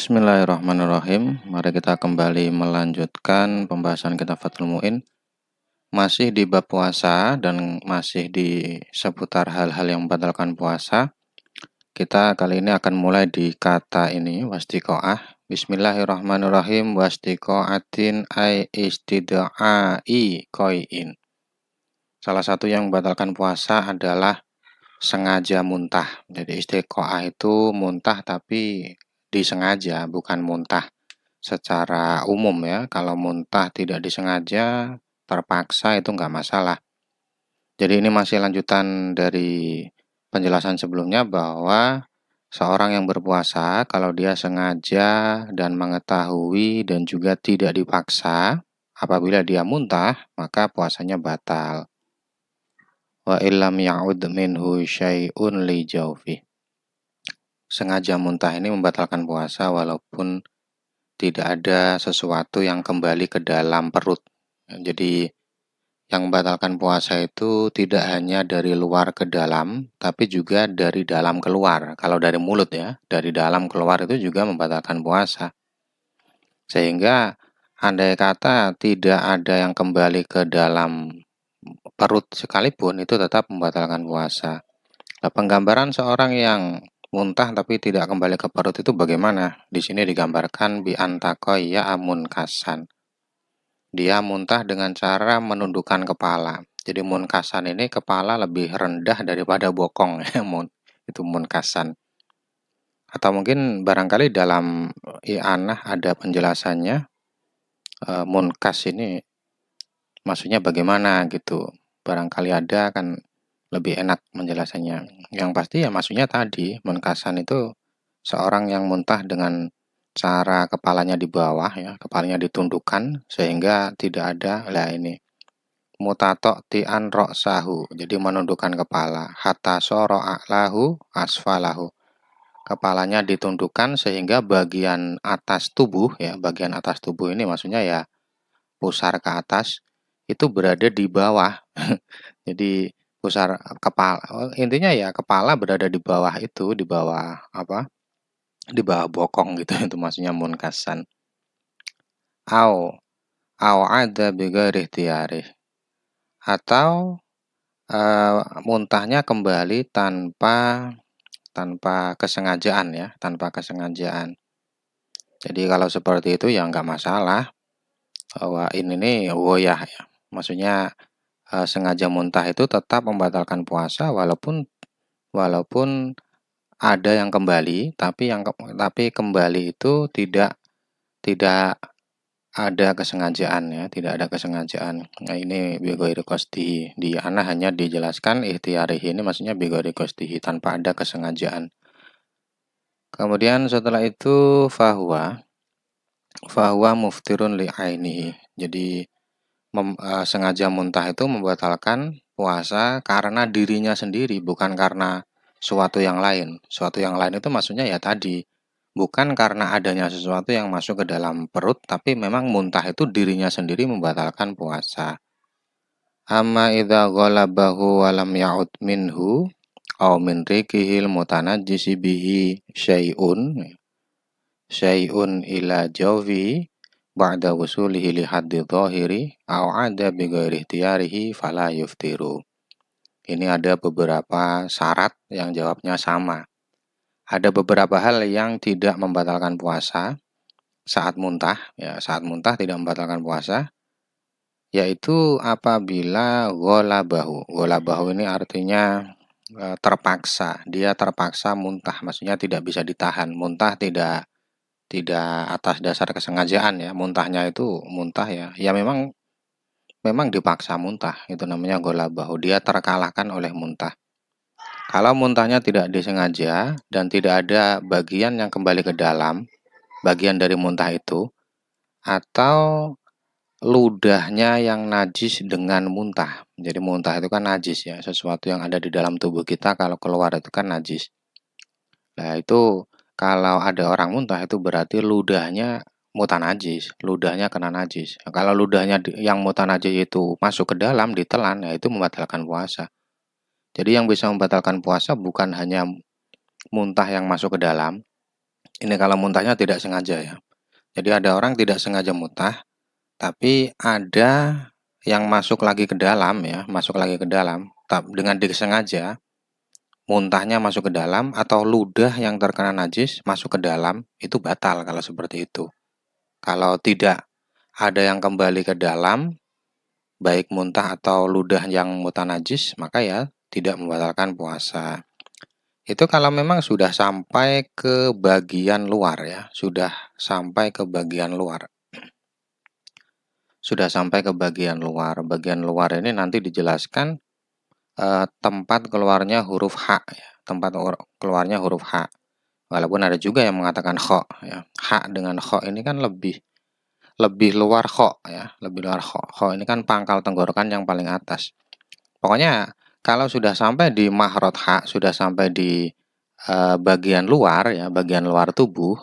Bismillahirrahmanirrahim. Mari kita kembali melanjutkan pembahasan kitab Fathul Mu'in. Masih di bab puasa dan masih di seputar hal-hal yang membatalkan puasa. Kita kali ini akan mulai di kata ini, wastiqo'ah. Bismillahirrahmanirrahim. Wastiqo'atin ay istidai koin. Salah satu yang membatalkan puasa adalah sengaja muntah. Jadi istiqo'ah itu muntah tapi disengaja, bukan muntah secara umum ya. Kalau muntah tidak disengaja, terpaksa itu nggak masalah. Jadi ini masih lanjutan dari penjelasan sebelumnya bahwa seorang yang berpuasa kalau dia sengaja dan mengetahui dan juga tidak dipaksa, apabila dia muntah, maka puasanya batal. Wa illam ya'ud minhu syai'un li jawfi. Sengaja muntah ini membatalkan puasa walaupun tidak ada sesuatu yang kembali ke dalam perut. Jadi yang membatalkan puasa itu tidak hanya dari luar ke dalam, tapi juga dari dalam keluar. Kalau dari mulut ya, dari dalam keluar itu juga membatalkan puasa. Sehingga andai kata tidak ada yang kembali ke dalam perut sekalipun, itu tetap membatalkan puasa. Nah, penggambaran seorang yang muntah tapi tidak kembali ke perut itu bagaimana? Di sini digambarkan bi antakoya munkasan. Dia muntah dengan cara menundukkan kepala. Jadi munkasan ini kepala lebih rendah daripada bokong ya, itu munkasan. Atau mungkin barangkali dalam i'anah ada penjelasannya. Munkas ini maksudnya bagaimana gitu. Barangkali ada kan lebih enak menjelaskannya. Yang pasti ya maksudnya tadi, munkasan itu seorang yang muntah dengan cara kepalanya di bawah ya, kepalanya ditundukkan sehingga tidak ada ini mutatok ti'an roksahu, jadi menundukkan kepala, hatta soro'a'lahu asfalahu. Kepalanya ditundukkan sehingga bagian atas tubuh ya, bagian atas tubuh ini maksudnya ya pusar ke atas itu berada di bawah. Jadi pusar kepala, intinya ya kepala berada di bawah itu, di bawah apa? Di bawah bokong gitu, itu maksudnya munkasan. Au ada bighairi ikhtiyarih. Atau muntahnya kembali tanpa kesengajaan ya, tanpa kesengajaan. Jadi kalau seperti itu ya nggak masalah. Bahwa ini woyah ya. Maksudnya sengaja muntah itu tetap membatalkan puasa walaupun ada yang kembali, tapi kembali itu tidak ada kesengajaan ya, tidak ada kesengajaan. Nah ini bighairi qasdihi. Di ana hanya dijelaskan ikhtiyarihi ini maksudnya bighairi qasdihi, tanpa ada kesengajaan. Kemudian setelah itu fahuwa muftirun li ainihi. Jadi sengaja muntah itu membatalkan puasa karena dirinya sendiri, bukan karena suatu yang lain. Suatu yang lain itu maksudnya ya tadi, bukan karena adanya sesuatu yang masuk ke dalam perut, tapi memang muntah itu dirinya sendiri membatalkan puasa. Amma idza ghalabahu wa lam ya'ud minhu aw min rikihil mutanajjisi bihi syai'un ila jawfi ba'da wusulihi li haddi dhahiri aw ada bi ghairi ikhtiyarihi fala yuftiru. Ini ada beberapa syarat yang jawabnya sama. Ada beberapa hal yang tidak membatalkan puasa saat muntah, ya saat muntah tidak membatalkan puasa, yaitu apabila ghalabahu. Ghalabahu ini artinya terpaksa, dia terpaksa muntah, maksudnya tidak bisa ditahan, muntah tidak atas dasar kesengajaan ya, muntahnya itu muntah ya memang dipaksa muntah, itu namanya ghalabahu, dia terkalahkan oleh muntah. Kalau muntahnya tidak disengaja dan tidak ada bagian yang kembali ke dalam, bagian dari muntah itu, atau ludahnya yang najis dengan muntah. Jadi muntah itu kan najis ya, sesuatu yang ada di dalam tubuh kita kalau keluar itu kan najis. Nah itu kalau ada orang muntah itu berarti ludahnya mutanajis, ludahnya kena najis. Nah, kalau ludahnya yang mutanajis itu masuk ke dalam, ditelan, ya itu membatalkan puasa. Jadi yang bisa membatalkan puasa bukan hanya muntah yang masuk ke dalam, Ini kalau muntahnya tidak sengaja ya. Jadi ada orang tidak sengaja muntah, tapi ada yang masuk lagi ke dalam ya, masuk lagi ke dalam dengan disengaja muntahnya masuk ke dalam atau ludah yang terkena najis masuk ke dalam, itu batal kalau seperti itu. Kalau tidak ada yang kembali ke dalam, baik muntah atau ludah yang muntah najis, maka ya tidak membatalkan puasa. Itu kalau memang sudah sampai ke bagian luar ya, sudah sampai ke bagian luar. Sudah sampai ke bagian luar. Bagian luar ini nanti dijelaskan tempat keluarnya huruf H ya, tempat keluarnya huruf H. Walaupun ada juga yang mengatakan kho ya. H dengan kho ini kan lebih luar kho ya, lebih luar kho. Kho ini kan pangkal tenggorokan yang paling atas. Pokoknya kalau sudah sampai di mahrot H, sudah sampai di bagian luar ya, bagian luar tubuh,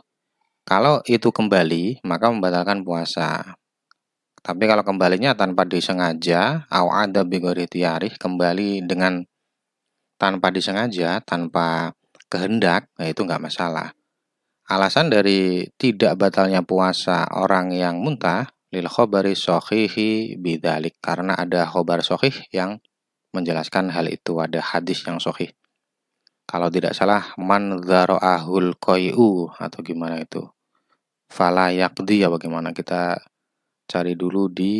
kalau itu kembali maka membatalkan puasa. Tapi kalau kembalinya tanpa disengaja, au ada bigori tiarih, kembali dengan tanpa disengaja, tanpa kehendak, nah itu nggak masalah. Alasan dari tidak batalnya puasa orang yang muntah lil khobari sohihi bidalik, karena ada khobar sohih yang menjelaskan hal itu, ada hadis yang sohih. Kalau tidak salah man dzara'ahul qai'u atau gimana itu. Fala yaqdi ya bagaimana, kita cari dulu di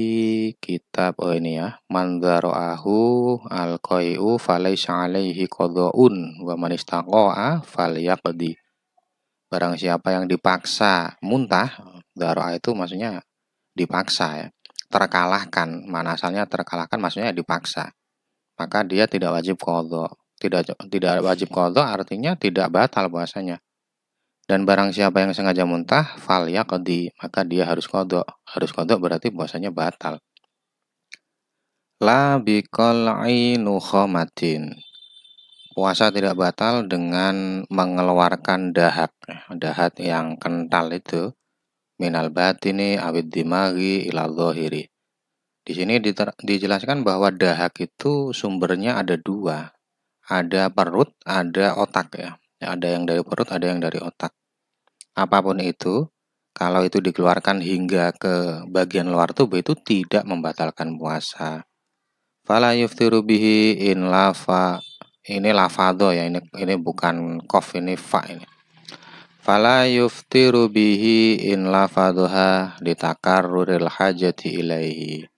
kitab ini ya. Man dzara'ahu al qai'u falaisa alaihi qada'un wa man istaqa'a falyaqdi. Barang siapa yang dipaksa muntah, dzara'a itu maksudnya dipaksa ya. Terkalahkan, mana asalnya terkalahkan maksudnya dipaksa. Maka dia tidak wajib qadha. Tidak wajib qadha artinya tidak batal puasanya. Dan barang siapa yang sengaja muntah, fal yaqdi, maka dia harus qadha. Harus qadha berarti puasanya batal. La biqal'i nukhamatin. Puasa tidak batal dengan mengeluarkan dahat. Dahat yang kental itu minal batini awid dimagi ila dhahiri. Di sini dijelaskan bahwa dahak itu sumbernya ada dua. Ada perut, ada otak ya. Ada yang dari perut, ada yang dari otak. Apapun itu, kalau itu dikeluarkan hingga ke bagian luar tubuh itu tidak membatalkan puasa. Fala yuftiru bihi in lafa. Ini lafadho ya, ini bukan kof, ini fa ini. Fala yuftiru bihi in lafadhoha ditakarruril hajati ilaihi.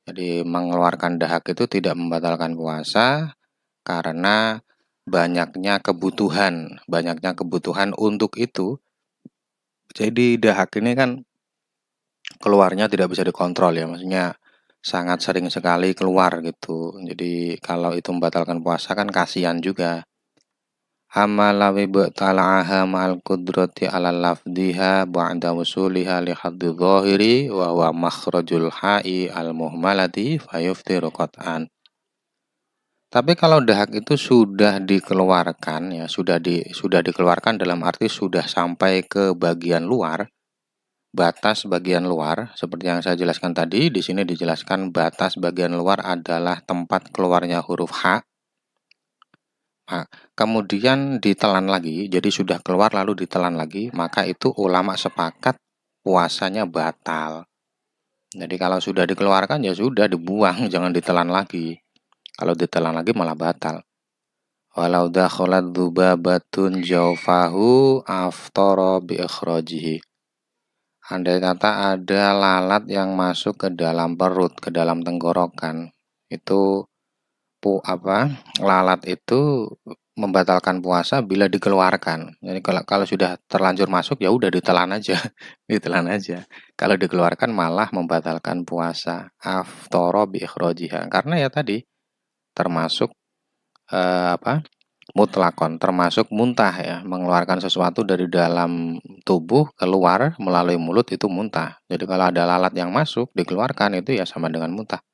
Jadi mengeluarkan dahak itu tidak membatalkan puasa karena banyaknya kebutuhan untuk itu. Jadi dahak ini kan keluarnya tidak bisa dikontrol ya, maksudnya sangat sering sekali keluar gitu. Jadi kalau itu membatalkan puasa kan kasihan juga. Amalawi ba'tala'aha ma'al qudrati ala lafdiha ba'da wusuliha li haddi dhahiri wa huwa makhrajul ha'i al-muhmalati fayuftiru qat'an. Tapi kalau dahak itu sudah dikeluarkan ya, sudah dikeluarkan dalam arti sudah sampai ke bagian luar, batas bagian luar, seperti yang saya jelaskan tadi, di sini dijelaskan batas bagian luar adalah tempat keluarnya huruf H. Nah, kemudian ditelan lagi, jadi sudah keluar lalu ditelan lagi, maka itu ulama sepakat puasanya batal. Jadi kalau sudah dikeluarkan ya sudah dibuang, jangan ditelan lagi. Kalau ditelan lagi malah batal. Walau dakhalat dzubabatun jawfahu aftara bi ikhrajihi. Andai kata ada lalat yang masuk ke dalam perut, ke dalam tenggorokan, itu lalat itu membatalkan puasa bila dikeluarkan. Jadi kalau sudah terlanjur masuk ya udah ditelan aja, ditelan aja. Kalau dikeluarkan malah membatalkan puasa. Aftara bi ikhrajiha. Karena ya tadi termasuk mutlakon, termasuk muntah ya, mengeluarkan sesuatu dari dalam tubuh keluar melalui mulut itu muntah. Jadi kalau ada lalat yang masuk dikeluarkan itu ya sama dengan muntah.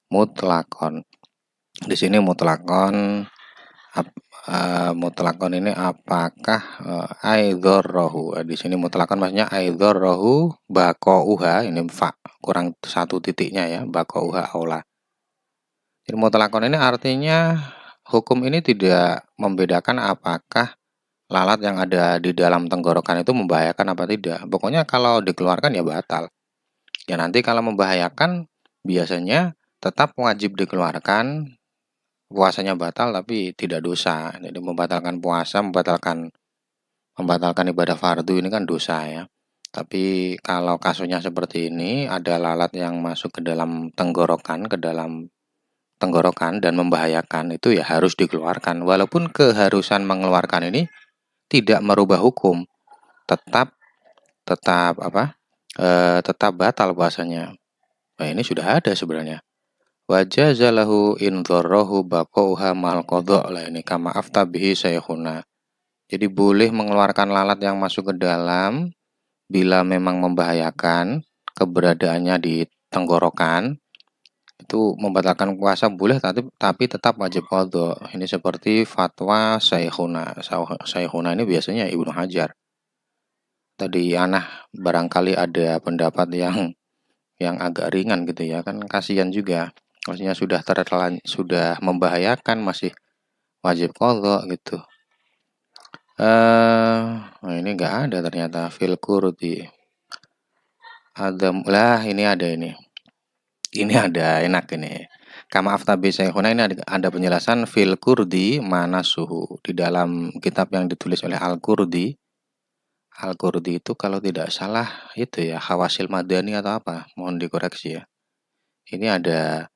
Mutlakon. Di sini mutlakon mutlakon ini apakah aidharrohu. Di sini mutlakon maksudnya aidharrohu baqauha, ini fa kurang satu titiknya ya, baqauha aula. Jadi mutlakon ini artinya hukum ini tidak membedakan apakah lalat yang ada di dalam tenggorokan itu membahayakan apa tidak. Pokoknya kalau dikeluarkan ya batal. Ya nanti kalau membahayakan biasanya tetap wajib dikeluarkan, puasanya batal tapi tidak dosa. Jadi membatalkan puasa, membatalkan ibadah fardu ini kan dosa ya. Tapi kalau kasusnya seperti ini, ada lalat yang masuk ke dalam tenggorokan, dan membahayakan, itu ya harus dikeluarkan. Walaupun keharusan mengeluarkan ini tidak merubah hukum, tetap tetap apa? Tetap batal puasanya. Nah, ini sudah ada sebenarnya. Wajazalahu in dzarrahu baqauha mal qadha lah ini kama afta bihi saykhuna. Jadi boleh mengeluarkan lalat yang masuk ke dalam bila memang membahayakan keberadaannya di tenggorokan, itu membatalkan puasa boleh tapi tetap wajib qadha. Ini seperti fatwa Syekhuna. Syekhuna ini biasanya Ibnu Hajar. Tadi Anah barangkali ada pendapat yang agak ringan gitu ya, kan kasihan juga. Maksudnya sudah membahayakan masih wajib qadha gitu. Nah ini enggak ada ternyata fil qurdi. Ini ada ini. Ini ada enak ini. Kama aftabi Syekhuna ini ada penjelasan fil qurdi mana suhu di dalam kitab yang ditulis oleh Al-Qurdi. Al-Qurdi itu kalau tidak salah itu ya Hawasil Madani atau apa, mohon dikoreksi ya. Ini ada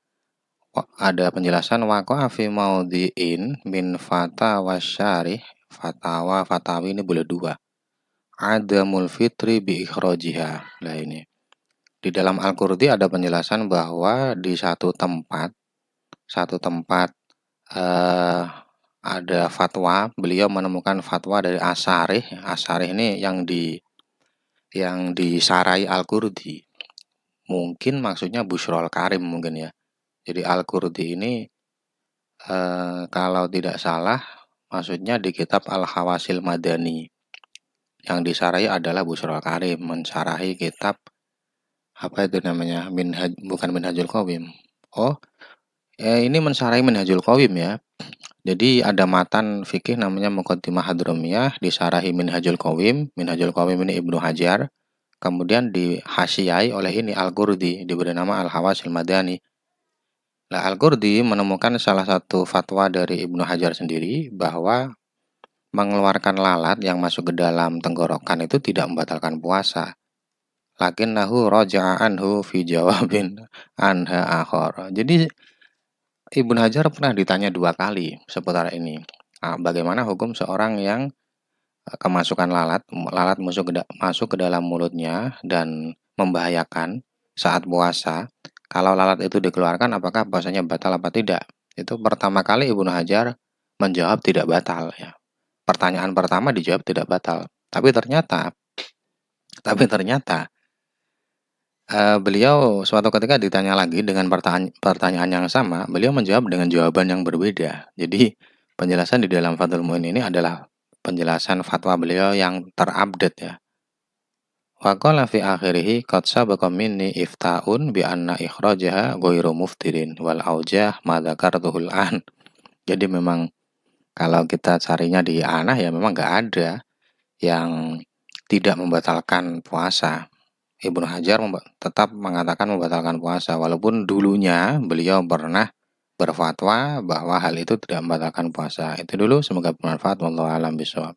penjelasan waqa'a fi maudhi'in min fatawa syarih, fatawi ini boleh dua. Adamul fitri bi ikhrajiha. Nah ini. Di dalam Al-Qurdi ada penjelasan bahwa di satu tempat ada fatwa, beliau menemukan fatwa dari Asyarih. Asyarih ini yang disarai Al-Qurdi. Mungkin maksudnya Bushrol Karim mungkin ya. Jadi Al-Qurdi ini kalau tidak salah maksudnya di kitab Al-Hawasil Madani. Yang disarai adalah Bushrol Karim mensarahi kitab apa itu namanya? Bukan Minhajul Qawim. Ini mensarahi Minhajul Qawim ya. Jadi ada matan fikih namanya Muqaddimah Hadramiyah disarahi Minhajul Qawim. Minhajul Qawim ini Ibnu Hajar. Kemudian dihasyiai oleh ini Al-Qurdi, diberi nama Al-Hawasil Madani. Nah, Al-Qurdi menemukan salah satu fatwa dari Ibnu Hajar sendiri bahwa mengeluarkan lalat yang masuk ke dalam tenggorokan itu tidak membatalkan puasa. Lakinnahu raja'a anhu fi jawabin anha akhar. Jadi Ibnu Hajar pernah ditanya 2 kali seputar ini. Bagaimana hukum seorang yang kemasukan lalat masuk ke dalam mulutnya dan membahayakan saat puasa. Kalau lalat itu dikeluarkan apakah puasanya batal apa tidak? Itu pertama kali Ibnu Hajar menjawab tidak batal ya. Pertanyaan pertama dijawab tidak batal. Tapi ternyata beliau suatu ketika ditanya lagi dengan pertanyaan yang sama, beliau menjawab dengan jawaban yang berbeda. Jadi penjelasan di dalam Fathul Mu'in ini adalah penjelasan fatwa beliau yang terupdate ya. Wa qala fi akhirih qad sabaqa minni ifta'un bi anna ikhrajaha ghairu muftirin wal aujah ma dzakartuhul an. Jadi memang kalau kita carinya di Anah ya memang enggak ada yang tidak membatalkan puasa. Ibnu Hajar tetap mengatakan membatalkan puasa walaupun dulunya beliau pernah berfatwa bahwa hal itu tidak membatalkan puasa. Itu dulu, semoga bermanfaat. Wallahu a'lam bishawab.